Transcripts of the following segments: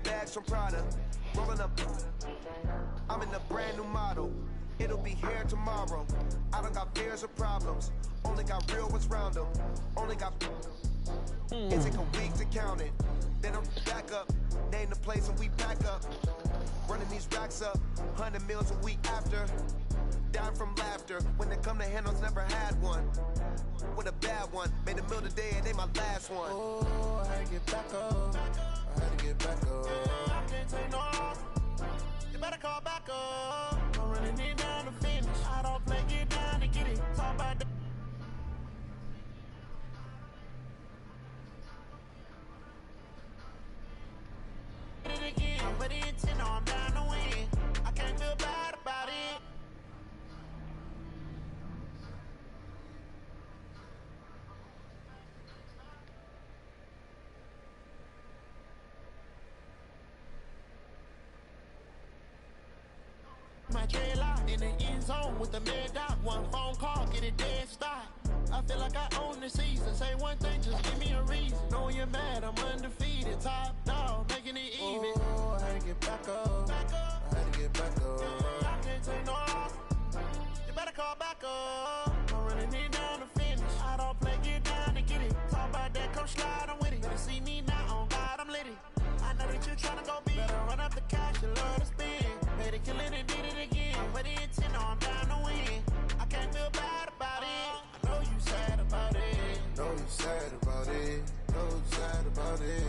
bags from Prada. Rolling up. I'm in a brand new model. It'll be here tomorrow. I don't got fears or problems. Only got real ones round them. Only got. It take a week to count it. Then I'm back up. Name the place and we pack up. Running these racks up. 100 meals a week after. Dying from laughter. When they come to handles, never had one. With a bad one. Made a meal today and they my last one. Oh, I had to get back up. I had to get back up. I can't take no loss. You better call back up. I'm running it down to finish. I don't play, get down to get it. Talk about the. It again. But it's in, I'm down to win. I can't feel bad about it. My trailer in the end zone with the mid dot. One phone call, get it dead stop. I feel like I own the season. Say one thing, just give me a reason. Know you're mad, I'm undefeated. Top dog, making it even. Oh, I had to get back up. I had to get back up. I can't take no loss. You better call back up. I'm running it down to finish. I don't play, get down to get it. Talk about that, come slide, I'm with it. Better see me now, on God, I'm lit it. I know that you're tryna go big. Better run up the cash, you love to spend. Made it, kill it, and did it again. But it's in, I'm down to win. I can't feel bad about it. I know you sad about it. Know you sad about it. Know you sad about it.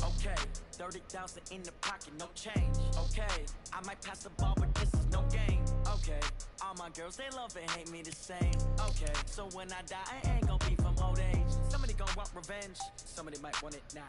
Okay, 30,000 in the pocket, no change. Okay, I might pass the ball, but this is no game. Okay, all my girls, they love and hate me the same. Okay, so when I die, I ain't gon' be from old age. Somebody gon' want revenge, somebody might want it now.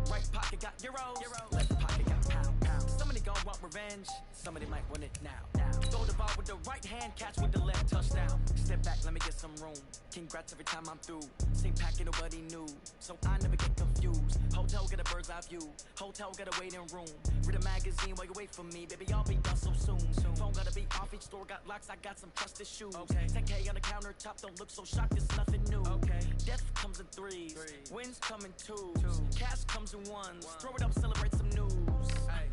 Right pocket got euros, left pocket got pound. Somebody gon' want revenge, somebody might want it now. Throw the ball with the right hand, catch with the left, touchdown. Step back, let me get some room. Congrats every time I'm through. Same packet, nobody knew, so I never get confused. Hotel get a bird's eye view. Hotel got a waiting room. Read a magazine while you wait for me, baby. I'll be done so soon. Phone gotta be off. Each store got locks. I got some trusted shoes. Okay. 10K on the countertop. Don't look so shocked. It's nothing new. Okay. Death comes in threes. Wins come in twos. Cash comes in ones. Throw it up, celebrate some news. Ay.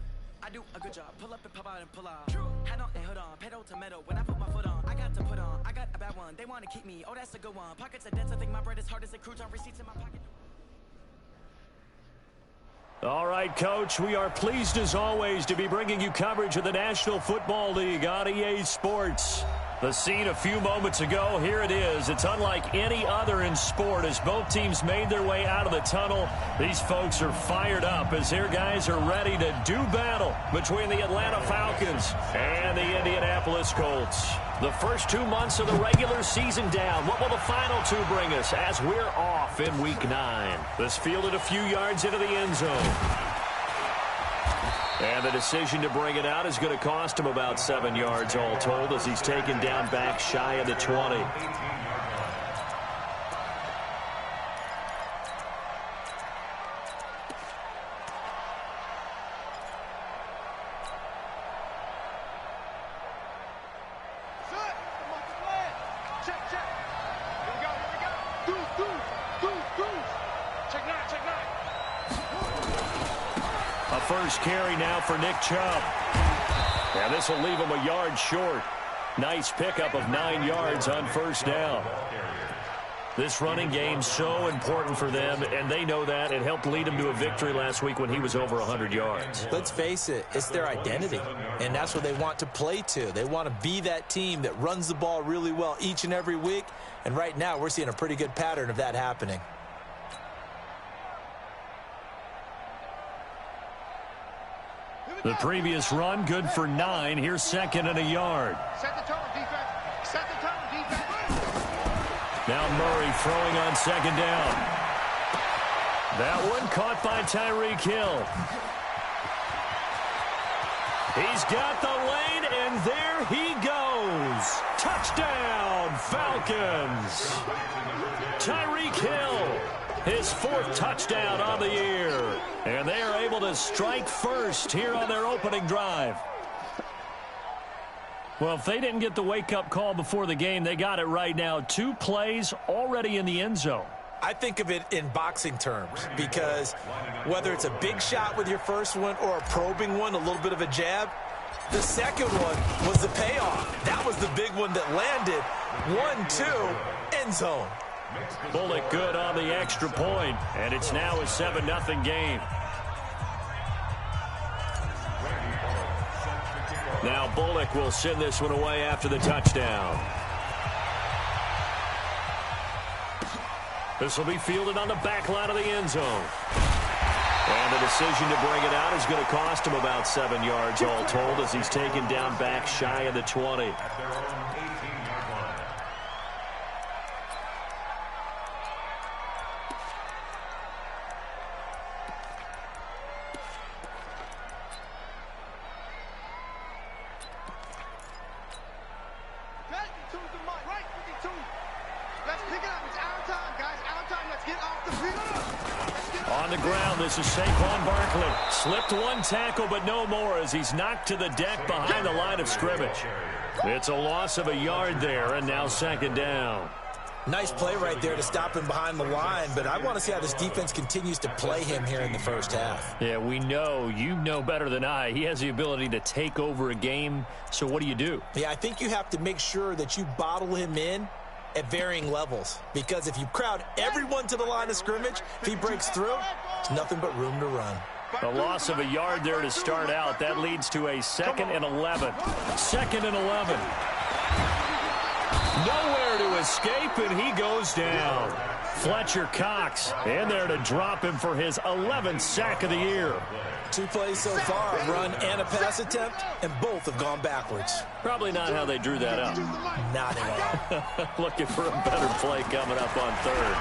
I do a good job. Pull up and pop out and pull out. Head on and hood on. Pedal to metal. When I put my foot on, I got to put on. I got a bad one. They wanna keep me. Oh, that's a good one. Pockets are dense. I think my bread is hard as a crouton. Receipts in my pocket. All right, Coach, we are pleased as always to be bringing you coverage of the National Football League on EA Sports. The scene a few moments ago, here it is. It's unlike any other in sport as both teams made their way out of the tunnel. These folks are fired up as their guys are ready to do battle between the Atlanta Falcons and the Indianapolis Colts. The first 2 months of the regular season down. What will the final two bring us as we're off in Week 9? This fielded a few yards into the end zone. And the decision to bring it out is going to cost him about 7 yards all told as he's taken down back shy of the 20. First carry now for Nick Chubb. And this will leave him a yard short. Nice pickup of 9 yards on first down. This running game so important for them, and they know that. It helped lead them to a victory last week when he was over 100 yards. Let's face it, it's their identity, and that's what they want to play to. They want to be that team that runs the ball really well each and every week, and right now we're seeing a pretty good pattern of that happening. The previous run, good for 9. Here's second and a yard. Set the tone, defense. Set the tone, defense. Now Murray throwing on second down. That one caught by Tyreek Hill. He's got the lane, and there he goes. Touchdown, Falcons. Tyreek Hill, his 4th touchdown on the year. And they are able to strike first here on their opening drive. Well, if they didn't get the wake-up call before the game, they got it right now. 2 plays already in the end zone. I think of it in boxing terms because whether it's a big shot with your first one or a probing one, a little bit of a jab, the second one was the payoff. That was the big one that landed. 1-2, end zone. Bullock good on the extra point, and it's now a 7-0 game. Now Bullock will send this one away after the touchdown. This will be fielded on the back line of the end zone. And the decision to bring it out is going to cost him about 7 yards all told as he's taken down back shy of the 20. On the ground, this is Saquon Barkley. Slipped one tackle, but no more as he's knocked to the deck behind the line of scrimmage. It's a loss of a yard there, and now 2nd down. Nice play right there to stop him behind the line, but I want to see how this defense continues to play him here in the first half. Yeah, we know. You know better than I. He has the ability to take over a game, so what do? Yeah, I think you have to make sure that you bottle him in at varying levels, because if you crowd everyone to the line of scrimmage, if he breaks through, it's nothing but room to run. A loss of a yard there to start out. That leads to a 2nd and 11. 2nd and 11. Nowhere to escape, and he goes down. Fletcher Cox in there to drop him for his 11th sack of the year. 2 plays so far, a run and a pass attempt, and both have gone backwards. Probably not how they drew that up. Not at all. Looking for a better play coming up on 3rd.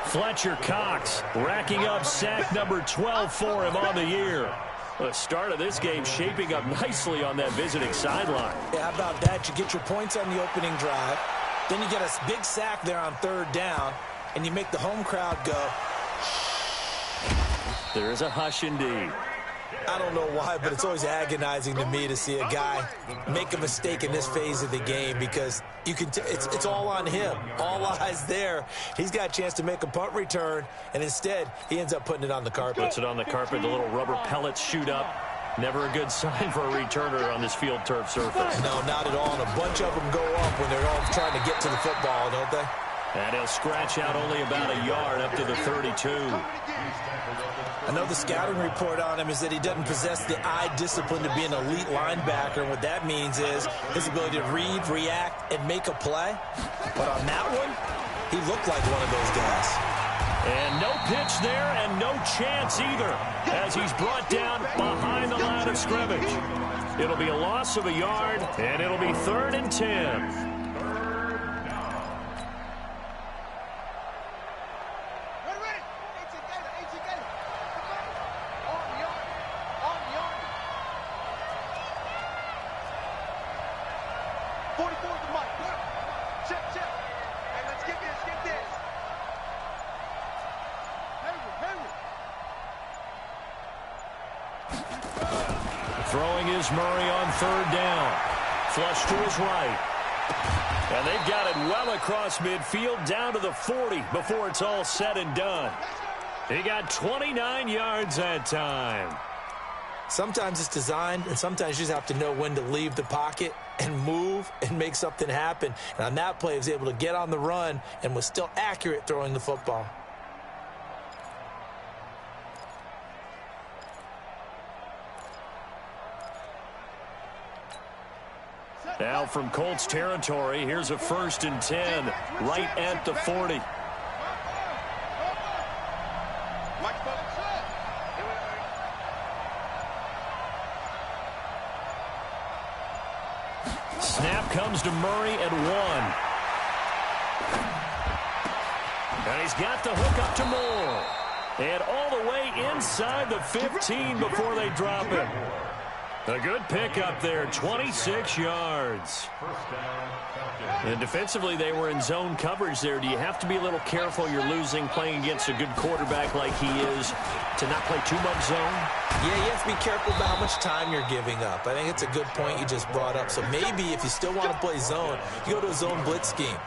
Fletcher Cox racking up sack number 12 for him on the year. The start of this game shaping up nicely on that visiting sideline. Yeah, how about that? You get your points on the opening drive, then you get a big sack there on 3rd down, and you make the home crowd go. There is a hush indeed. I don't know why, but it's always agonizing to me to see a guy make a mistake in this phase of the game because you can. It's all on him. All eyes there. He's got a chance to make a punt return, and instead he ends up putting it on the carpet. Puts it on the carpet. The little rubber pellets shoot up. Never a good sign for a returner on this field turf surface. No, not at all. And a bunch of them go up when they're all trying to get to the football, don't they? And he'll scratch out only about a yard up to the 32. I know the scouting report on him is that he doesn't possess the eye discipline to be an elite linebacker. And what that means is his ability to read, react, and make a play. But on that one, he looked like one of those guys. And no pitch there and no chance either as he's brought down behind the line of scrimmage. It'll be a loss of a yard, and it'll be 3rd and 10. Throwing is Murray on 3rd down. Flush to his right. And they've got it well across midfield down to the 40 before it's all said and done. He got 29 yards that time. Sometimes it's designed, and sometimes you just have to know when to leave the pocket and move and make something happen. And on that play, he was able to get on the run and was still accurate throwing the football. Now from Colts territory, here's a 1st and 10 right at the 40. Snap comes to Murray at 1. And he's got the hook up to Moore. And all the way inside the 15 before they drop it. A good pickup there, 26 yards. And defensively, they were in zone coverage there. Do you have to be a little careful? You're losing playing against a good quarterback like he is to not play too much zone? Yeah, you have to be careful about how much time you're giving up. I think it's a good point you just brought up. So maybe if you still want to play zone, you go to a zone blitz scheme.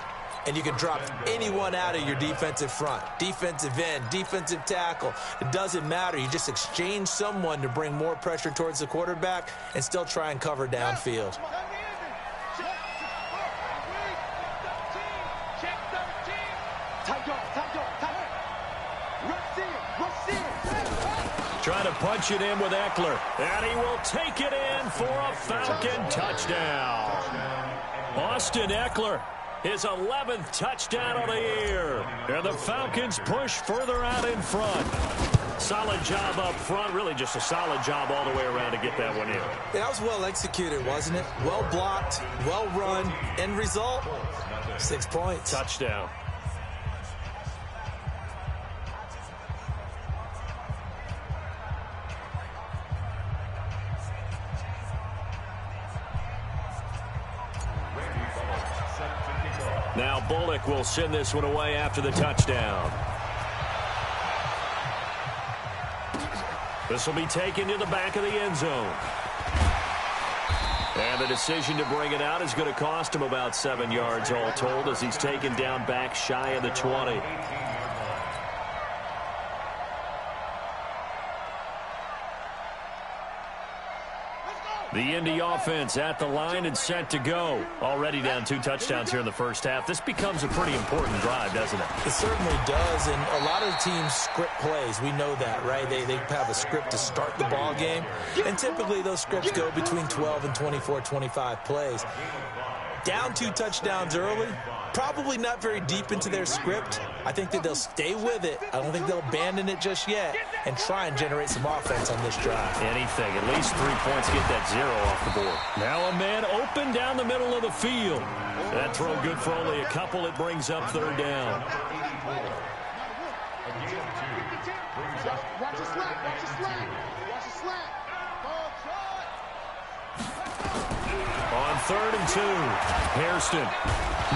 And you can drop anyone out of your defensive front. Defensive end, defensive tackle. It doesn't matter. You just exchange someone to bring more pressure towards the quarterback and still try and cover downfield. Trying to punch it in with Eckler. And he will take it in for a Falcon touchdown. Austin Eckler. His 11th touchdown of the year. And the Falcons push further out in front. Solid job up front. Really just a solid job all the way around to get that one in. That was well executed, wasn't it? Well blocked, well run. End result, 6 points. Touchdown. Now Bullock will send this one away after the touchdown. This will be taken to the back of the end zone. And the decision to bring it out is going to cost him about 7 yards all told as he's taken down back shy of the 20. The Indy offense at the line and set to go. Already down 2 touchdowns here in the first half. This becomes a pretty important drive, doesn't it? It certainly does, and a lot of teams script plays. We know that, right? They have a script to start the ball game, and typically those scripts go between 12 and 24, 25 plays. Down 2 touchdowns early, probably not very deep into their script. I think that they'll stay with it. I don't think they'll abandon it just yet and try and generate some offense on this drive. Anything, at least 3 points, get that 0 off the board. Now a man open down the middle of the field. That throw good for only a couple. It brings up 3rd down. Watch the slack, watch the slack, watch the slack. On 3rd and 2, Hairston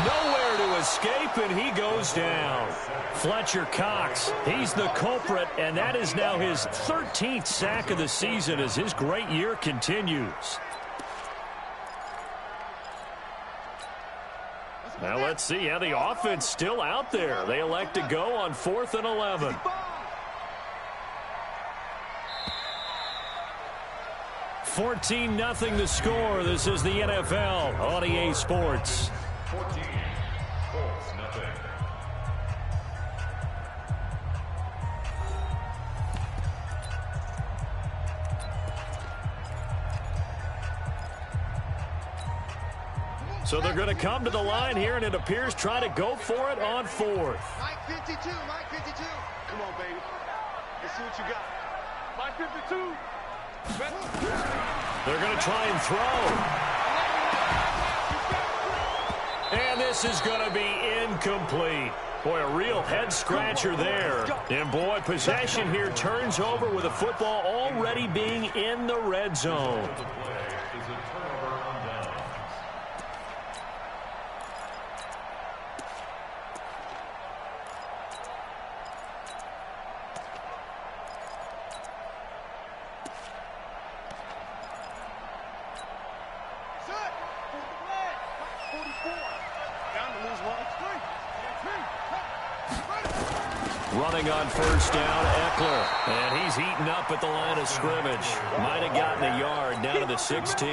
nowhere to escape, and he goes down. Fletcher Cox, he's the culprit, and that is now his 13th sack of the season as his great year continues. Now let's see how the offense still out there. They elect to go on 4th and 11. $14-0 the score. This is the NFL on EA Sports. 14, Colts, nothing. So they're going to come to the line here, and it appears try to go for it on 4th. Mike 52, Mike 52. Come on, baby. Let's see what you got. Mike 52. They're going to try and throw. And this is going to be incomplete. Boy, a real head-scratcher there. And, boy, possession here turns over with the football already being in the red zone. Running on 1st down, Eckler. And he's eaten up at the line of scrimmage. Might have gotten a yard down to the 16.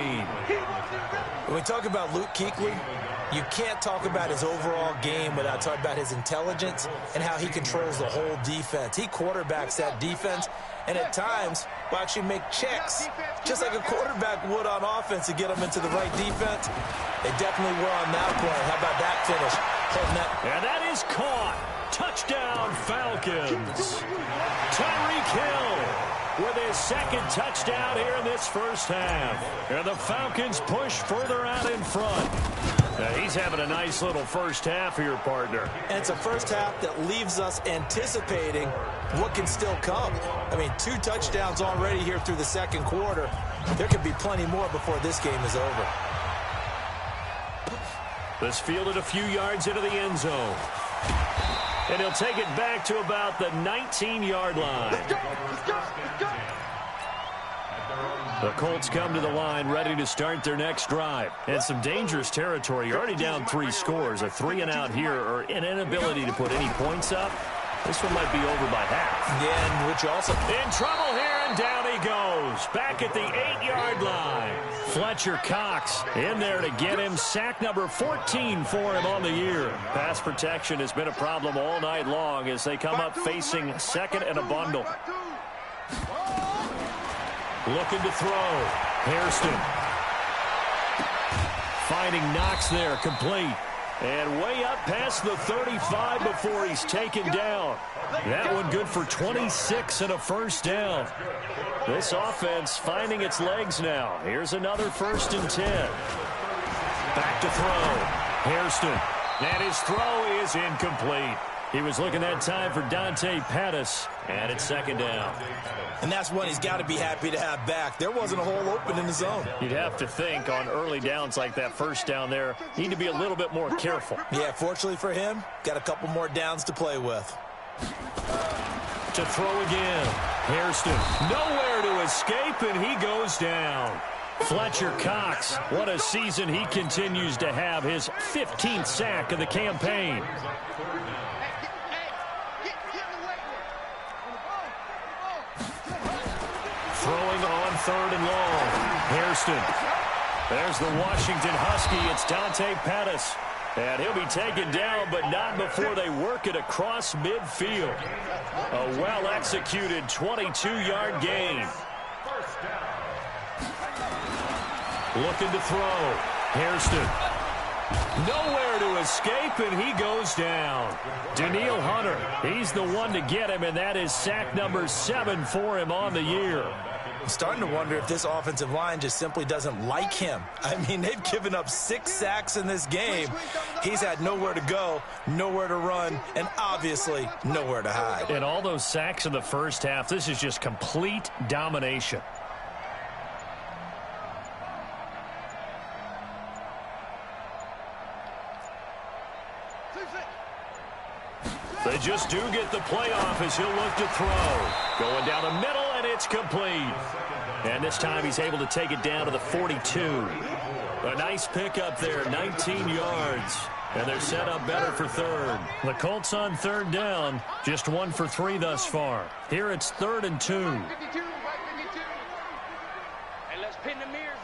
When we talk about Luke Kuechly, you can't talk about his overall game without talking about his intelligence and how he controls the whole defense. He quarterbacks that defense, and at times will actually make checks, just like a quarterback would on offense to get them into the right defense. They definitely were on that play. How about that finish? And that is caught. Touchdown, Falcons. Tyreek Hill with his 2nd touchdown here in this first half. And the Falcons push further out in front. He's having a nice little first half here, partner. And it's a first half that leaves us anticipating what can still come. I mean, 2 touchdowns already here through the second quarter. There could be plenty more before this game is over. This fielded a few yards into the end zone. And he'll take it back to about the 19-yard line. Let's go, let's go, let's go. The Colts come to the line ready to start their next drive. And some dangerous territory. You're already down 3 scores. A 3-and-out here or an inability to put any points up. This one might be over by half. Yeah, and which also... In trouble here, and down he goes. Back at the 8-yard line. Fletcher Cox in there to get him. Sack number 14 for him on the year. Pass protection has been a problem all night long as they come up facing second and a bundle. Looking to throw. Hairston. Finding Knox there, complete. And way up past the 35 before he's taken down. That one good for 26 and a first down. This offense finding its legs now. Here's another 1st and 10. Back to throw. Hairston. And his throw is incomplete. He was looking that time for Dante Pettis. And it's 2nd down. And that's one he's got to be happy to have back. There wasn't a hole open in the zone. You'd have to think on early downs like that first down there, need to be a little bit more careful. Yeah, fortunately for him, got a couple more downs to play with. To throw again. Hairston. Nowhere to escape, and he goes down. Fletcher Cox. What a season he continues to have. His 15th sack of the campaign. Throwing on 3rd and long. Hairston. There's the Washington Husky. It's Dante Pettis. And he'll be taken down, but not before they work it across midfield. A well-executed 22-yard gain. Looking to throw. Hairston. Nowhere to escape, and he goes down. Daniil Hunter, he's the one to get him, and that is sack number 7 for him on the year. I'm starting to wonder if this offensive line just simply doesn't like him. I mean, they've given up 6 sacks in this game. He's had nowhere to go, nowhere to run, and obviously nowhere to hide. And all those sacks in the first half, this is just complete domination. They just do get the playoff as he'll look to throw. Going down the middle, and it's complete. And this time he's able to take it down to the 42. A nice pickup there, 19 yards. And they're set up better for 3rd. The Colts on 3rd down, just 1 for 3 thus far. Here it's 3rd and 2. Hey, let's pin the mirrors.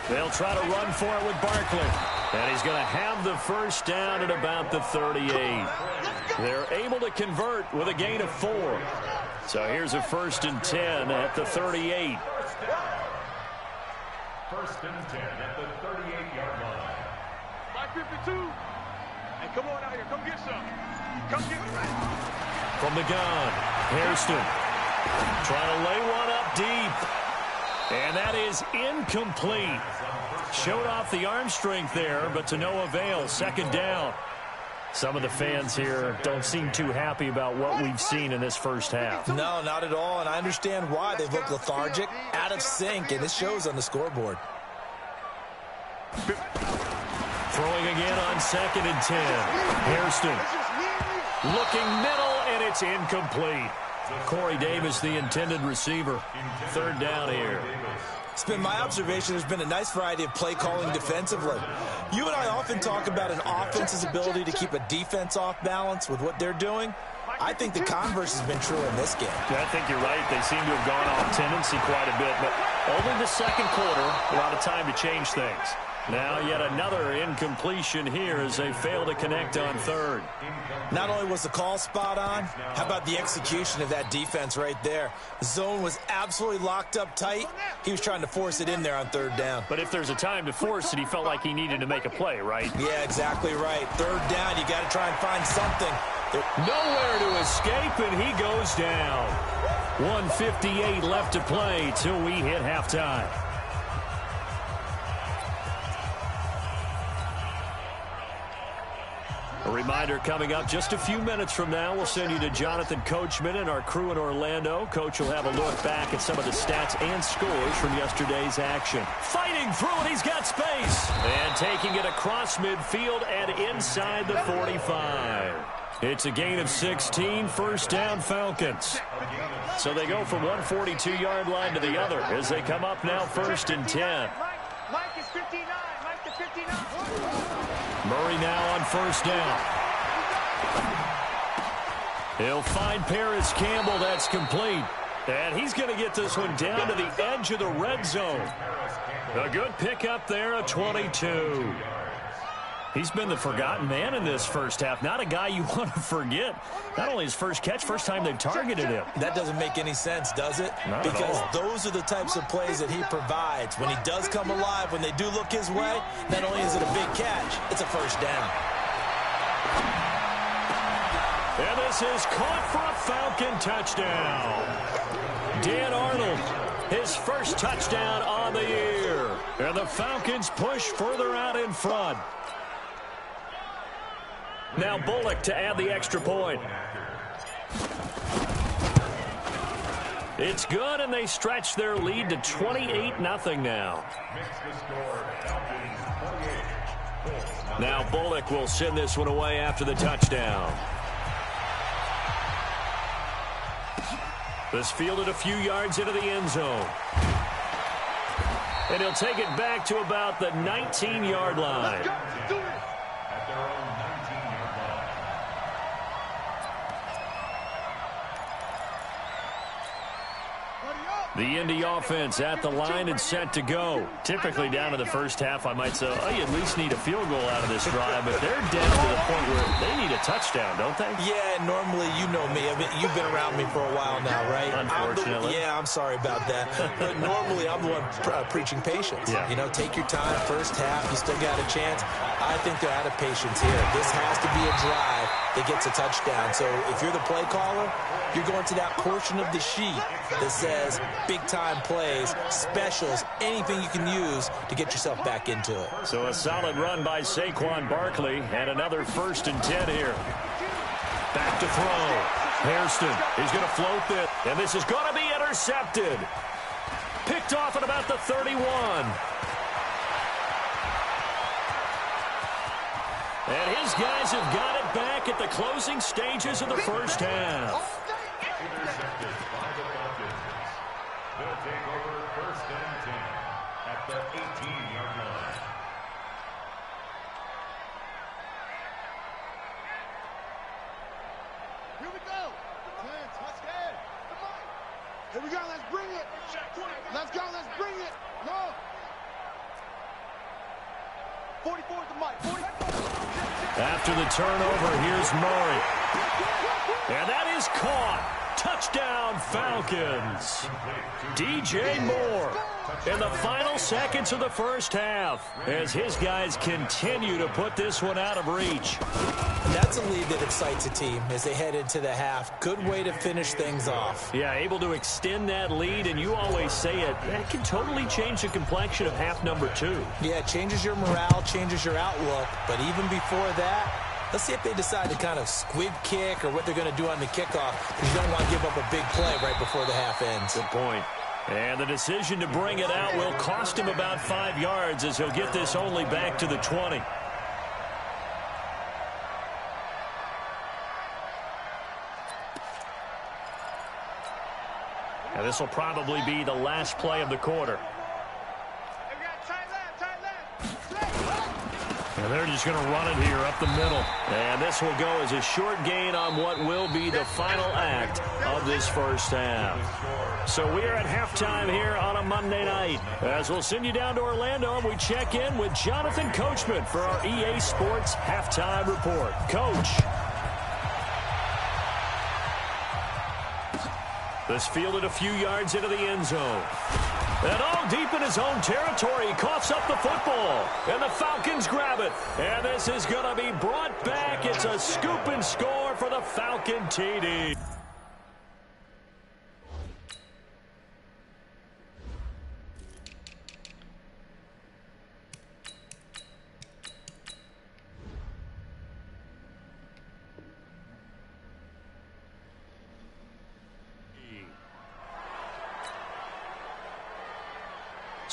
They'll try to run for it with Barkley. And he's going to have the first down at about the 38. They're able to convert with a gain of 4. So here's a 1st and 10 at the 38. 1st and 10 at the 38-yard line. 552. Hey, come on out here. Come get some. Come get it. From the gun, Hairston trying to lay one up deep. And that is incomplete. Showed off the arm strength there, but to no avail. 2nd down. Some of the fans here don't seem too happy about what we've seen in this first half. No, not at all, and I understand why. They've looked lethargic, out of sync, and this shows on the scoreboard. Throwing again on 2nd and 10. Hairston looking middle, and it's incomplete. Corey Davis, the intended receiver. 3rd down here. It's been my observation there's been a nice variety of play calling defensively. You and I often talk about an offense's ability to keep a defense off balance with what they're doing. I think the converse has been true in this game. Yeah, I think you're right. They seem to have gone off tendency quite a bit, but only the second quarter, a lot of time to change things. Now yet another incompletion here as they fail to connect on 3rd. Not only was the call spot on, how about the execution of that defense right there? The zone was absolutely locked up tight. He was trying to force it in there on 3rd down. But if there's a time to force it, he felt like he needed to make a play, right? Yeah, exactly right. 3rd down, you got to try and find something. Nowhere to escape, and he goes down. 1:58 left to play till we hit halftime. A reminder coming up just a few minutes from now, we'll send you to Jonathan Coachman and our crew in Orlando. Coach will have a look back at some of the stats and scores from yesterday's action. Fighting through it, he's got space. And taking it across midfield and inside the 45. It's a gain of 16, first down Falcons. So they go from one 42-yard line to the other as they come up now first and 10. Mike is 59. Mike to 59. Murray now on first down. He'll find Paris Campbell. That's complete. And he's going to get this one down to the edge of the red zone. A good pickup there, a 22. He's been the forgotten man in this first half. Not a guy you want to forget. Not only his first catch, first time they've targeted him. That doesn't make any sense, does it? Not because at all. Those are the types of plays that he provides. When he does come alive, when they do look his way, not only is it a big catch, it's a first down. And this is caught for a Falcon touchdown. Dan Arnold, his first touchdown on the year. And the Falcons push further out in front. Now Bullock to add the extra point. It's good, and they stretch their lead to 28-0 now. Now Bullock will send this one away after the touchdown. This fielded a few yards into the end zone. And he'll take it back to about the 19-yard line. The Indy offense at the line and set to go. Typically down to the first half, I might say, oh, you at least need a field goal out of this drive, but they're down to the point where they need a touchdown, don't they? Yeah, normally, you know me. I mean, you've been around me for a while now, right? Unfortunately. I'm sorry about that. But normally, I'm the one preaching patience. Yeah. You know, take your time, first half, you still got a chance. I think they're out of patience here. This has to be a drive that gets a touchdown. So if you're the play caller, you're going to that portion of the sheet that says big-time plays, specials, anything you can use to get yourself back into it. So a solid run by Saquon Barkley, and another first and 10 here. Back to throw. Hairston, he's going to float this, and this is going to be intercepted. Picked off at about the 31. And his guys have got it back at the closing stages of the first half. Intercepted by the Falcons. They'll take over first and 10 at the 18-yard line. Here we go. Touchdown. Here we go. Let's bring it. Let's go. Let's bring it. Go. 44 at the mic. 44. After the turnover, here's Murray. And that is caught. Touchdown, Falcons. DJ Moore in the final seconds of the first half as his guys continue to put this one out of reach. And that's a lead that excites a team as they head into the half. Good way to finish things off. Yeah, able to extend that lead, and you always say it, that can totally change the complexion of half number 2. Yeah, it changes your morale, changes your outlook. But even before that, let's see if they decide to kind of squib kick or what they're going to do on the kickoff, because you don't want to give up a big play right before the half ends. Good point. And the decision to bring it out will cost him about 5 yards as he'll get this only back to the 20. And this will probably be the last play of the quarter. And they're just going to run it here up the middle. And this will go as a short gain on what will be the final act of this first half. So we are at halftime here on a Monday night. As we'll send you down to Orlando, and we check in with Jonathan Coachman for our EA Sports Halftime Report. Coach. This fielded a few yards into the end zone. And all deep in his own territory, he coughs up the football. And the Falcons grab it. And this is going to be brought back. It's a scoop and score for the Falcon TD.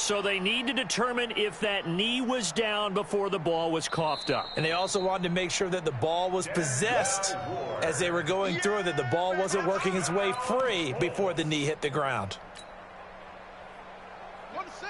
So they need to determine if that knee was down before the ball was coughed up. And they also wanted to make sure that the ball was possessed as they were going through, that the ball wasn't working its way free before the knee hit the ground.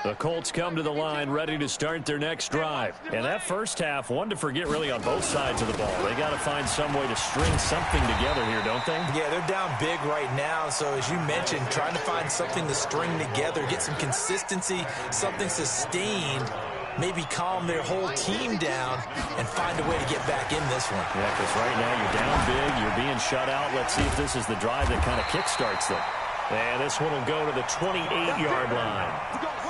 The Colts come to the line ready to start their next drive. And that first half, one to forget really on both sides of the ball. They got to find some way to string something together here, don't they? Yeah, they're down big right now. So as you mentioned, trying to find something to string together, get some consistency, something sustained, maybe calm their whole team down and find a way to get back in this one. Yeah, because right now you're down big, you're being shut out. Let's see if this is the drive that kind of kickstarts them. And this one will go to the 28-yard line.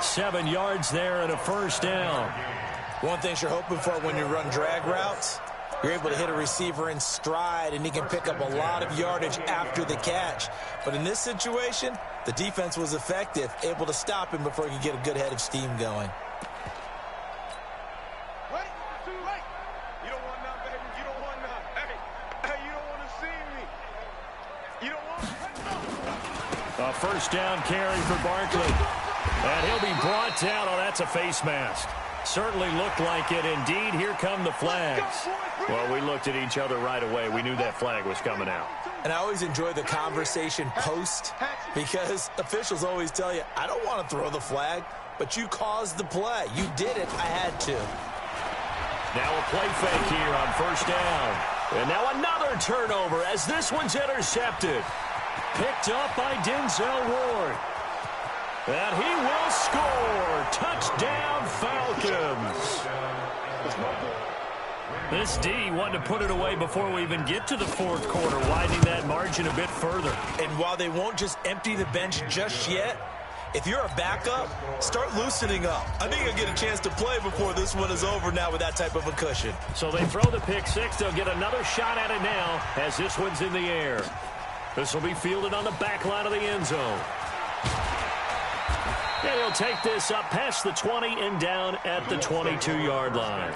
7 yards there and a first down. One thing you're hoping for when you run drag routes, you're able to hit a receiver in stride and he can pick up a lot of yardage after the catch. But in this situation, the defense was effective, able to stop him before he could get a good head of steam going. A first down carry for Barkley. And he'll be brought down. Oh, that's a face mask. Certainly looked like it. Indeed, here come the flags. Well, we looked at each other right away. We knew that flag was coming out. And I always enjoy the conversation post because officials always tell you, I don't want to throw the flag, but you caused the play. You did it. I had to. Now a play fake here on first down. And now another turnover as this one's intercepted. Picked up by Denzel Ward. And he will score. Touchdown, Falcons. This D wanted to put it away before we even get to the fourth quarter, widening that margin a bit further. And while they won't just empty the bench just yet, if you're a backup, start loosening up. I think you'll get a chance to play before this one is over now with that type of a cushion. So they throw the pick six. They'll get another shot at it now as this one's in the air. This will be fielded on the back line of the end zone. And he'll take this up past the 20 and down at the 22-yard line.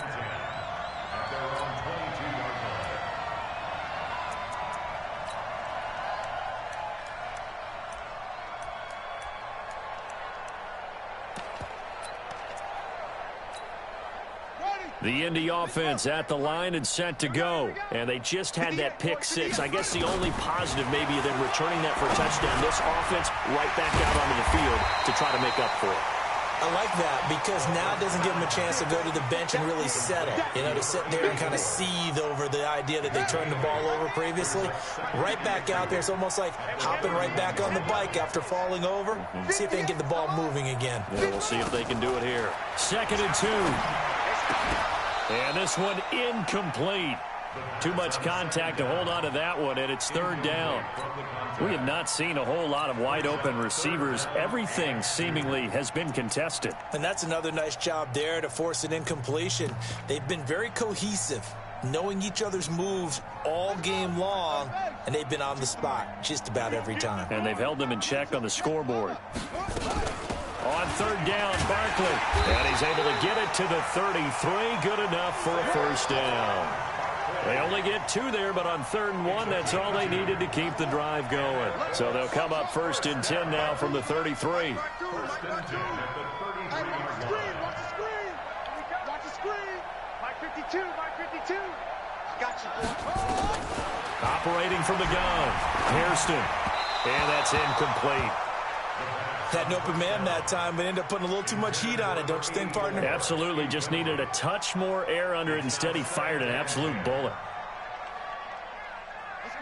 The Indy offense at the line and set to go. And they just had that pick six. I guess the only positive maybe than returning that for a touchdown. This offense right back out onto the field to try to make up for it. I like that because now it doesn't give them a chance to go to the bench and really settle. You know, to sit there and kind of seethe over the idea that they turned the ball over previously. Right back out there. It's almost like hopping right back on the bike after falling over. See if they can get the ball moving again. Yeah, we'll see if they can do it here. 2nd and 2. And this one incomplete. Too much contact to hold on to that one, and it's 3rd down. We have not seen a whole lot of wide-open receivers. Everything seemingly has been contested. And that's another nice job there to force an incompletion. They've been very cohesive, knowing each other's moves all game long, and they've been on the spot just about every time. And they've held them in check on the scoreboard. On 3rd down, Barkley. And he's able to get it to the 33. Good enough for a first down. They only get 2 there, but on 3rd and 1, that's all they needed to keep the drive going. So they'll come up 1st and 10 now from the 33. Operating from the gun, Hairston. And that's incomplete. Had an open man that time, but ended up putting a little too much heat on it, don't you think, partner? Absolutely. Just needed a touch more air under it. Instead, he fired an absolute bullet.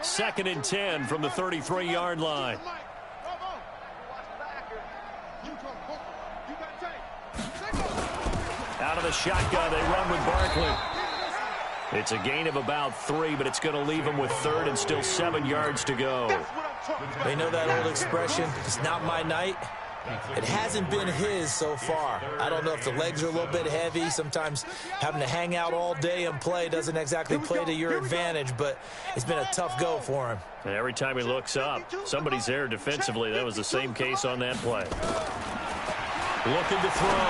2nd and 10 from the 33-yard line. Out of the shotgun, they run with Barkley. It's a gain of about 3, but it's going to leave them with 3rd and still 7 yards to go. They know that old expression, it's not my night. It hasn't been his so far. I don't know if the legs are a little bit heavy. Sometimes having to hang out all day and play doesn't exactly play to your advantage, but it's been a tough go for him. And every time he looks up, somebody's there defensively. That was the same case on that play. Looking to throw.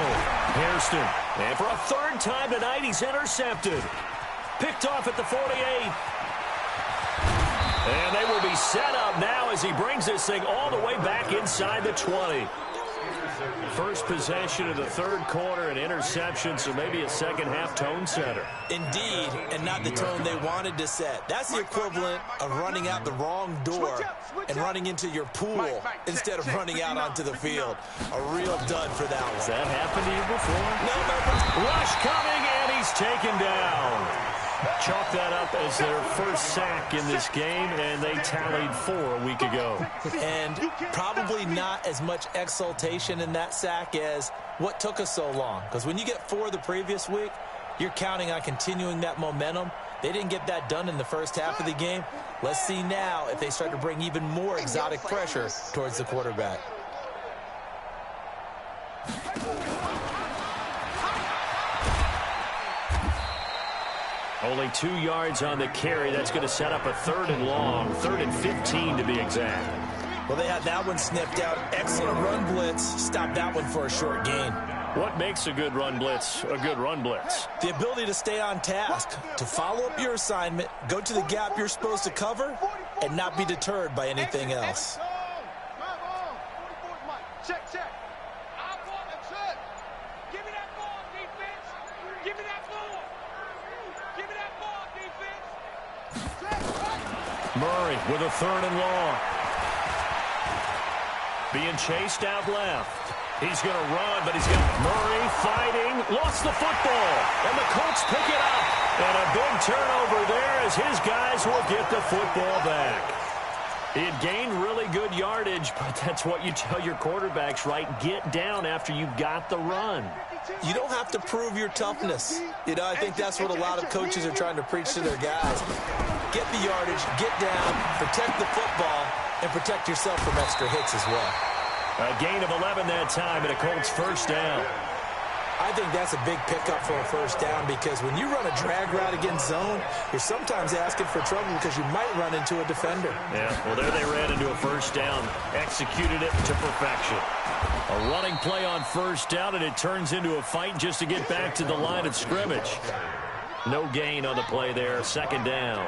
Hairston. And for a 3rd time tonight, he's intercepted. Picked off at the 48. And they will be set up now as he brings this thing all the way back inside the 20. First possession of the third quarter, an interception, so maybe a second-half tone setter. Indeed, and not the tone they wanted to set. That's the equivalent of running out the wrong door and running into your pool instead of running out onto the field. A real dud for that one. Has that happened to you before? No. Rush coming, and he's taken down. Chalk that up as their first sack in this game, and they tallied 4 a week ago. And probably not as much exultation in that sack as what took us so long. Because when you get 4 the previous week, you're counting on continuing that momentum. They didn't get that done in the first half of the game. Let's see now if they start to bring even more exotic pressure towards the quarterback. Only 2 yards on the carry. That's going to set up a 3rd and long, 3rd and 15 to be exact. Well, they had that one sniffed out. Excellent run blitz. Stopped that one for a short gain. What makes a good run blitz a good run blitz? The ability to stay on task, to follow up your assignment, go to the gap you're supposed to cover, and not be deterred by anything else. Check. That's it. Give me that ball, defense. Give me that ball. Give me that ball, defense. Murray with a 3rd and long. Being chased out left. He's going to run, but he's got Murray fighting. Lost the football, and the Colts pick it up. And a big turnover there as his guys will get the football back. He had gained really good yardage, but that's what you tell your quarterbacks, right? Get down after you got the run. You don't have to prove your toughness. You know, I think that's what a lot of coaches are trying to preach to their guys. Get the yardage, get down, protect the football, and protect yourself from extra hits as well. A gain of 11 that time and a Colts first down. I think that's a big pickup for a first down because when you run a drag route against zone, you're sometimes asking for trouble because you might run into a defender. Yeah, well, there they ran into a first down, executed it to perfection. A running play on first down, and it turns into a fight just to get back to the line of scrimmage. No gain on the play there, second down.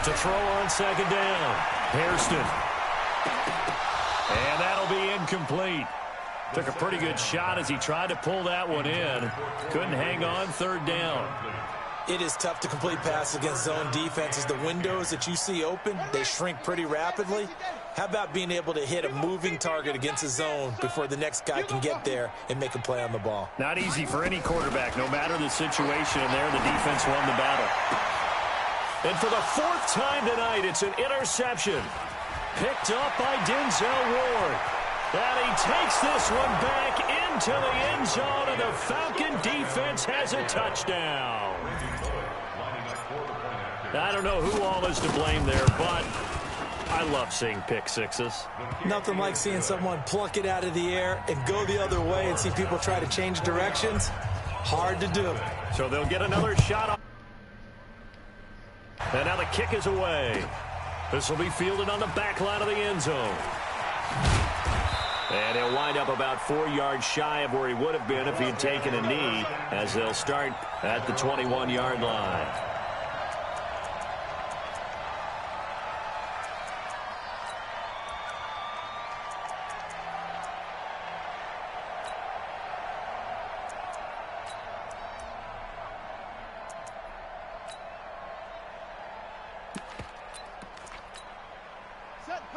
To throw on second down, Hairston. And that'll be incomplete. Took a pretty good shot as he tried to pull that one in. Couldn't hang on, third down. It is tough to complete passes against zone defenses. The windows that you see open, they shrink pretty rapidly. How about being able to hit a moving target against a zone before the next guy can get there and make a play on the ball? Not easy for any quarterback, no matter the situation, and there the defense won the battle. And for the 4th time tonight, it's an interception. Picked up by Denzel Ward. And he takes this one back into the end zone, and the Falcon defense has a touchdown. I don't know who all is to blame there, but I love seeing pick sixes. Nothing like seeing someone pluck it out of the air and go the other way and see people try to change directions. Hard to do. So they'll get another shot. And now the kick is away. This will be fielded on the back line of the end zone. And he'll wind up about 4 yards shy of where he would have been if he had taken a knee, as they'll start at the 21-yard line.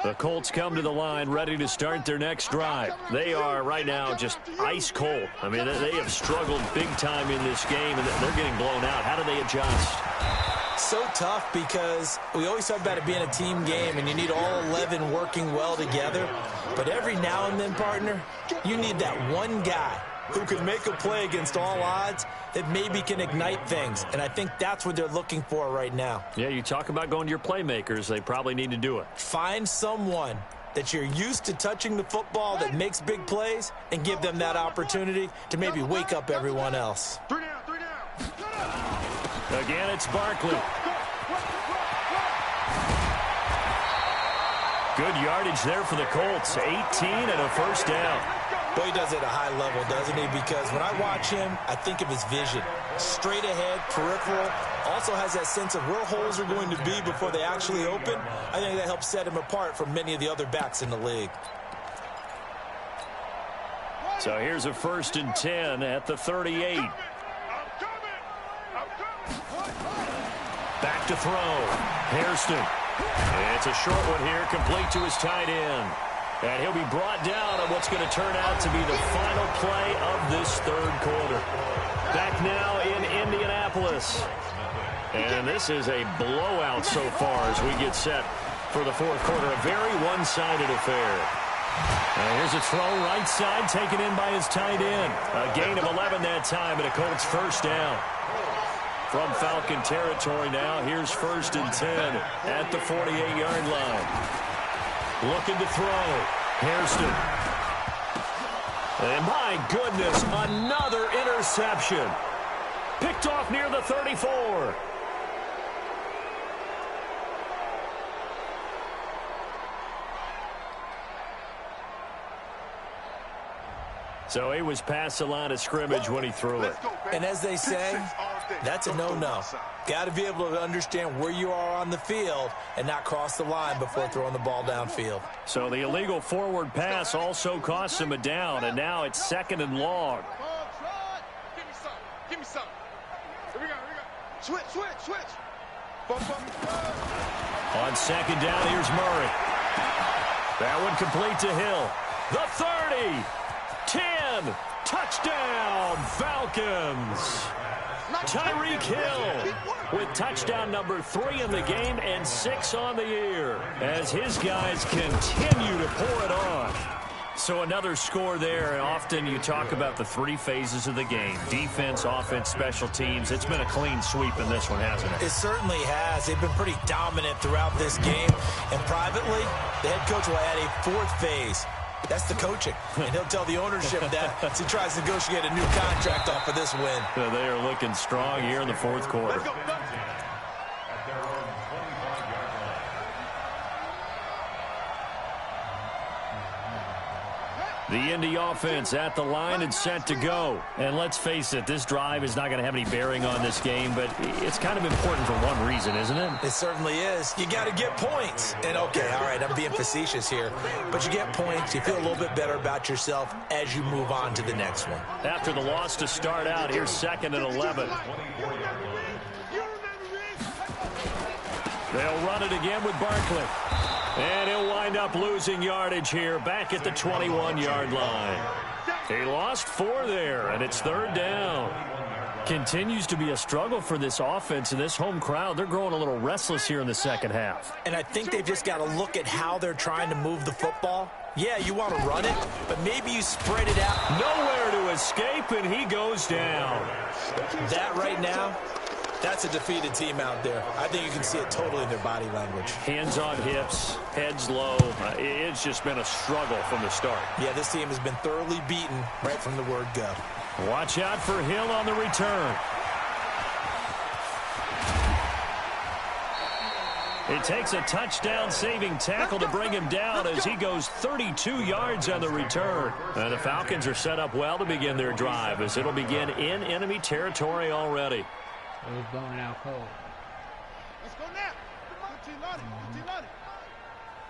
The Colts come to the line ready to start their next drive. They are right now just ice cold. I mean, they have struggled big time in this game, and they're getting blown out. How do they adjust? So tough because we always talk about it being a team game, and you need all 11 working well together. But every now and then, partner, you need that one guy who can make a play against all odds that maybe can ignite things. And I think that's what they're looking for right now. Yeah, you talk about going to your playmakers. They probably need to do it. Find someone that you're used to touching the football that makes big plays and give them that opportunity to maybe wake up everyone else. 3 down. Again, it's Barkley. Good yardage there for the Colts. 18 and a first down. Boy, he does it at a high level, doesn't he? Because when I watch him, I think of his vision. Straight ahead, peripheral, also has that sense of where holes are going to be before they actually open. I think that helps set him apart from many of the other backs in the league. So here's a 1st and 10 at the 38. Back to throw. Hairston. It's a short one here, complete to his tight end. And he'll be brought down on what's going to turn out to be the final play of this 3rd quarter. Back now in Indianapolis. And this is a blowout so far as we get set for the 4th quarter. A very one-sided affair. Here's a throw right side taken in by his tight end. A gain of 11 that time and a Colts 1st down. From Falcon territory now, here's 1st and 10 at the 48-yard line. Looking to throw. Hairston. And my goodness, another interception. Picked off near the 34. So he was past the line of scrimmage when he threw it. And as they say, that's a no-no. Got to be able to understand where you are on the field and not cross the line before throwing the ball downfield. So the illegal forward pass also cost him a down, and now it's 2nd and long. Give me some. Here we go. Switch. On 2nd down, here's Murray. That one complete to Hill. The 30. 10, touchdown, Falcons. Tyreek Hill with touchdown number 3 in the game and 6 on the year as his guys continue to pour it on. So another score there, and often you talk about the 3 phases of the game. Defense, offense, special teams. It's been a clean sweep in this one, hasn't it? It certainly has. They've been pretty dominant throughout this game. And privately, the head coach will add a 4th phase. That's the coaching. And he'll tell the ownership that as he tries to negotiate a new contract off of this win. So they are looking strong here in the 4th quarter. The Indy offense at the line and set to go. And let's face it, this drive is not going to have any bearing on this game, but it's kind of important for one reason, isn't it? It certainly is. You got to get points. And, okay, all right, I'm being facetious here. But you get points, you feel a little bit better about yourself as you move on to the next one. After the loss to start out, here's 2nd and 11. They'll run it again with Barkley. And he'll wind up losing yardage here back at the 21-yard line. He lost 4 there, and it's 3rd down. Continues to be a struggle for this offense and this home crowd. They're growing a little restless here in the 2nd half. And I think they've just got to look at how they're trying to move the football. Yeah, you want to run it, but maybe you spread it out. Nowhere to escape, and he goes down. That right now, that's a defeated team out there. I think you can see it totally in their body language. Hands on hips, heads low. It's just been a struggle from the start. Yeah, this team has been thoroughly beaten right from the word go. Watch out for Hill on the return. It takes a touchdown-saving tackle to bring him down as he goes 32 yards on the return. And the Falcons are set up well to begin their drive as it'll begin in enemy territory already. It was going out cold. Let's go now.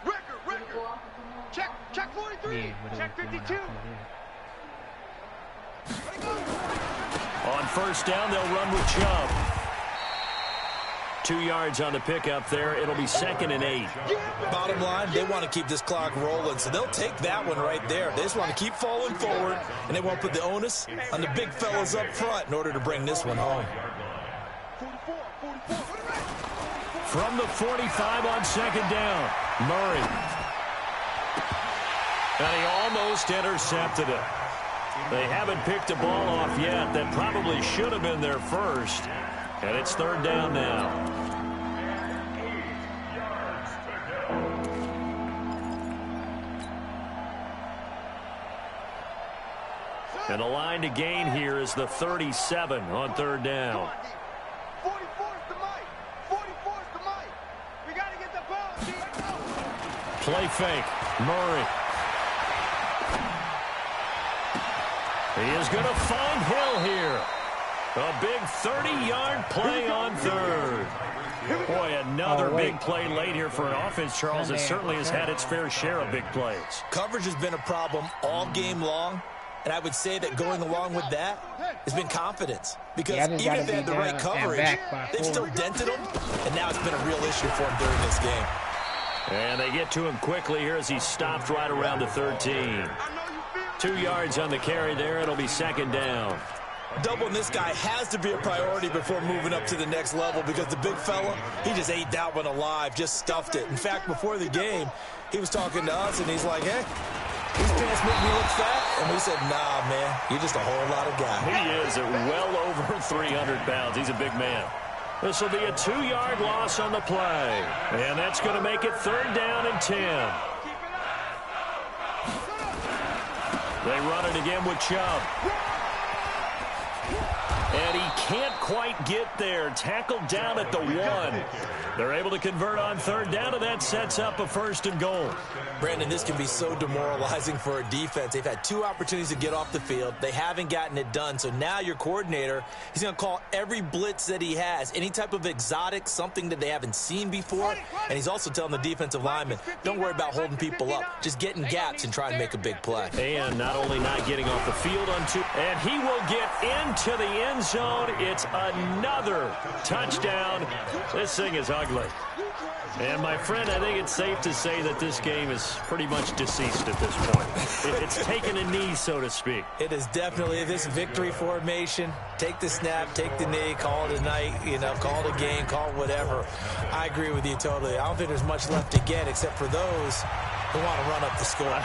Record. Check 43. Yeah, Check 52. On 1st down, they'll run with Chubb. 2 yards on the pickup there. It'll be 2nd and 8. Bottom line, they want to keep this clock rolling, so they'll take that one right there. They just want to keep falling forward, and they want to put the onus on the big fellas up front in order to bring this one home. From the 45 on 2nd down, Murray. And he almost intercepted it. They haven't picked a ball off yet. That probably should have been their first. And it's 3rd down now. And the line to gain here is the 37 on 3rd down. 44's the mic. 44's the mic. We got to get the ball. Play fake. Murray. He is going to find Hill here. A big 30-yard play on third. Boy, another big play late here for an offense, Charles, that certainly has had its fair share of big plays. Coverage has been a problem all game long, and I would say that going along with that has been confidence. Because even if they had the right coverage, they've still dented them, and now it's been a real issue for them during this game. And they get to him quickly here as he stopped right around the 13. 2 yards on the carry there. It'll be second down. Doubling this guy has to be a priority before moving up to the next level because the big fella, he just ate that one alive, just stuffed it. In fact, before the game, he was talking to us, and he's like, hey, these pants make me look fat. And we said, nah, man, you're just a whole lot of guy. He is at well over 300 pounds. He's a big man. This will be a 2-yard loss on the play. And that's going to make it third down and 10. They run it again with Chubb. And he can't quite get there. Tackled down at the 1. They're able to convert on third down, and that sets up a first and goal. Brandon, this can be so demoralizing for a defense. They've had 2 opportunities to get off the field. They haven't gotten it done. So now your coordinator, he's going to call every blitz that he has, any type of exotic, something that they haven't seen before. And he's also telling the defensive lineman, don't worry about holding people up. Just get in gaps and try and make a big play. And not only not getting off the field on 2, and he will get into the end zone. It's another touchdown. This thing is ugly. And, my friend, I think it's safe to say that this game is pretty much deceased at this point. It's taken a knee, so to speak. It is definitely this victory formation. Take the snap, take the knee, call it a night, call it a game, call it whatever. I agree with you totally. I don't think there's much left to get except for those who want to run up the score.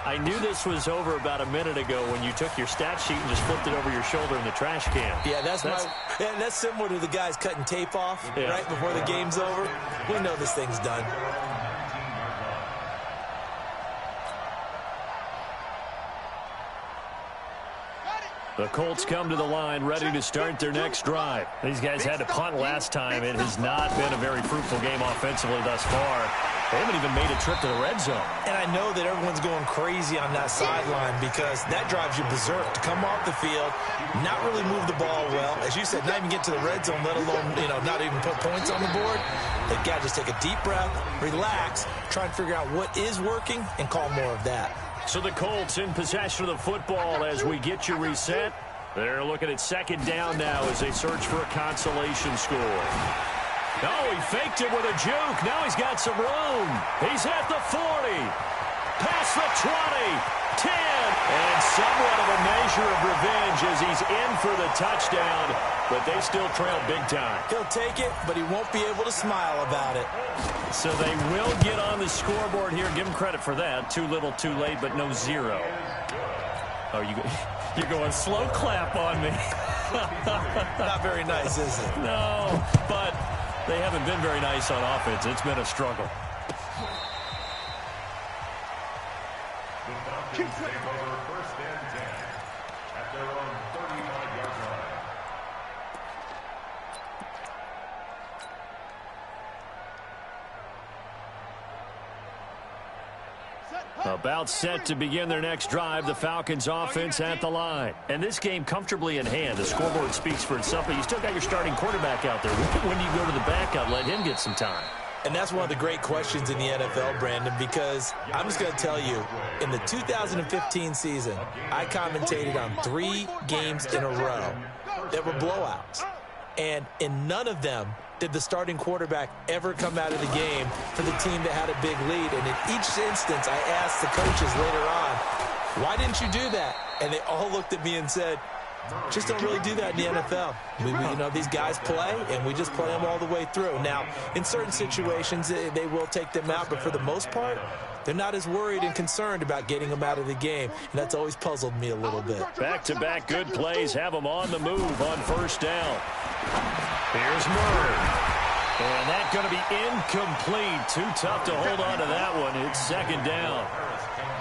I knew this was over about a minute ago when you took your stat sheet and just flipped it over your shoulder in the trash can. Yeah, that's similar to the guys cutting tape off right before the game's over. We know this thing's done. The Colts come to the line ready to start their next drive. These guys had to punt last time. It has not been a very fruitful game offensively thus far. They haven't even made a trip to the red zone. And I know that everyone's going crazy on that sideline because that drives you berserk. To come off the field, not really move the ball well. As you said, not even get to the red zone, let alone, not even put points on the board. They've got to just take a deep breath, relax, try and figure out what is working, and call more of that. So the Colts in possession of the football as we get you reset. They're looking at second down now as they search for a consolation score. Oh, he faked it with a juke. Now he's got some room. He's at the 40. Past the 20. 10. And somewhat of a measure of revenge as he's in for the touchdown. But they still trail big time. He'll take it, but he won't be able to smile about it. So they will get on the scoreboard here. Give him credit for that. Too little, too late, but no 0. Oh, you're going slow clap on me. Not very nice, is it? No, but they haven't been very nice on offense. It's been a struggle. The Falcons take over first and 10 at their own 35-yard line. About set to begin their next drive, the Falcons offense at the line. And this game comfortably in hand. The scoreboard speaks for itself, but you still got your starting quarterback out there. When do you go to the backup, let him get some time? And that's one of the great questions in the NFL, Brandon, because I'm just going to tell you, in the 2015 season, I commentated on 3 games in a row that were blowouts. And in none of them did the starting quarterback ever come out of the game for the team that had a big lead. And in each instance, I asked the coaches later on, why didn't you do that? And they all looked at me and said, just don't really do that in the NFL. These guys play, and we just play them all the way through. Now, in certain situations, they will take them out, but for the most part, they're not as worried and concerned about getting them out of the game, and that's always puzzled me a little bit. Back-to-back good plays have them on the move on first down. Here's Murray. And that's going to be incomplete. Too tough to hold on to that one. It's second down.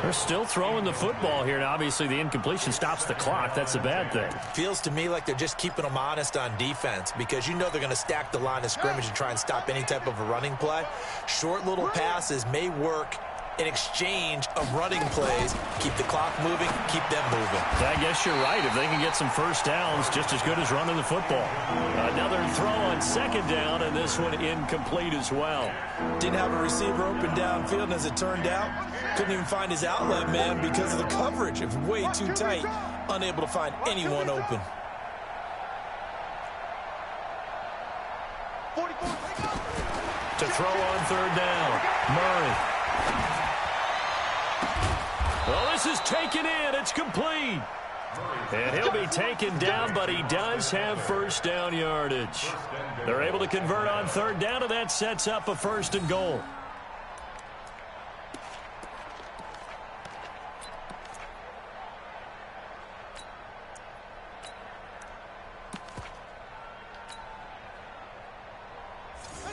They're still throwing the football here. Now, obviously, the incompletion stops the clock. That's a bad thing. Feels to me like they're just keeping them honest on defense because they're going to stack the line of scrimmage and try and stop any type of a running play. Short little passes may work an exchange of running plays. Keep the clock moving, keep them moving. I guess you're right. If they can get some first downs, just as good as running the football. Another throw on second down, and this one incomplete as well. Didn't have a receiver open downfield, and as it turned out, couldn't even find his outlet man because of the coverage. It was way too tight, unable to find anyone open. To throw on third down, Murray. Well, this is taken in. It's complete. And he'll be taken down, but he does have first down yardage. They're able to convert on third down, and that sets up a 1st and goal.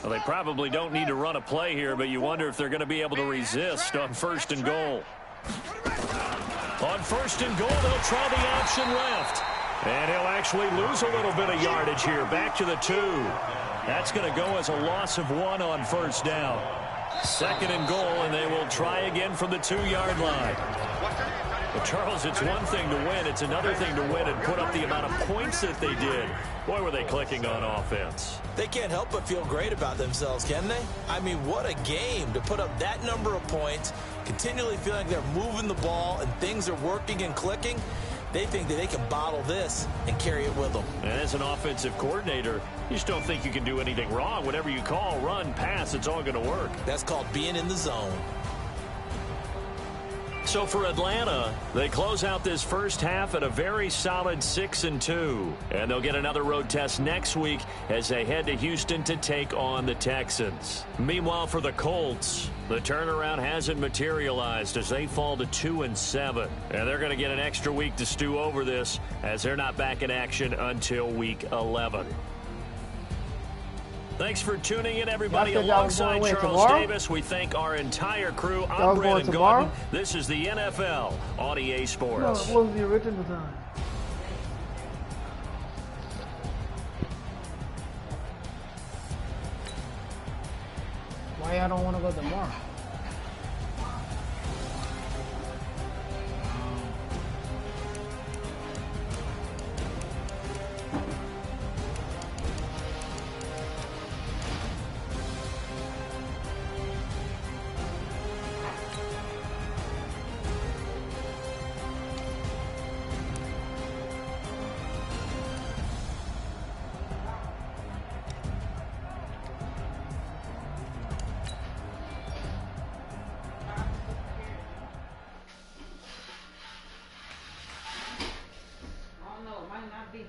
Well, they probably don't need to run a play here, but you wonder if they're going to be able to resist on 1st and goal. On 1st and goal, they'll try the option left. And he'll actually lose a little bit of yardage here. Back to the 2. That's going to go as a loss of 1 on 1st down. 2nd and goal, and they will try again from the 2-yard line. Well, Charles, it's one thing to win. It's another thing to win and put up the amount of points that they did. Boy, were they clicking on offense. They can't help but feel great about themselves, can they? I mean, what a game to put up that number of points, continually feeling they're moving the ball and things are working and clicking. They think that they can bottle this and carry it with them. And as an offensive coordinator, you just don't think you can do anything wrong. Whatever you call, run, pass, it's all going to work. That's called being in the zone. So for Atlanta, they close out this first half at a very solid 6-2. And they'll get another road test next week as they head to Houston to take on the Texans. Meanwhile, for the Colts, the turnaround hasn't materialized as they fall to 2-7. And they're going to get an extra week to stew over this as they're not back in action until week 11. Thanks for tuning in, everybody. Alongside Charles Davis, we thank our entire crew. I'm Brandon Gordon. This is the NFL on EA Sports. No, what was the original time? Why I don't want to go tomorrow?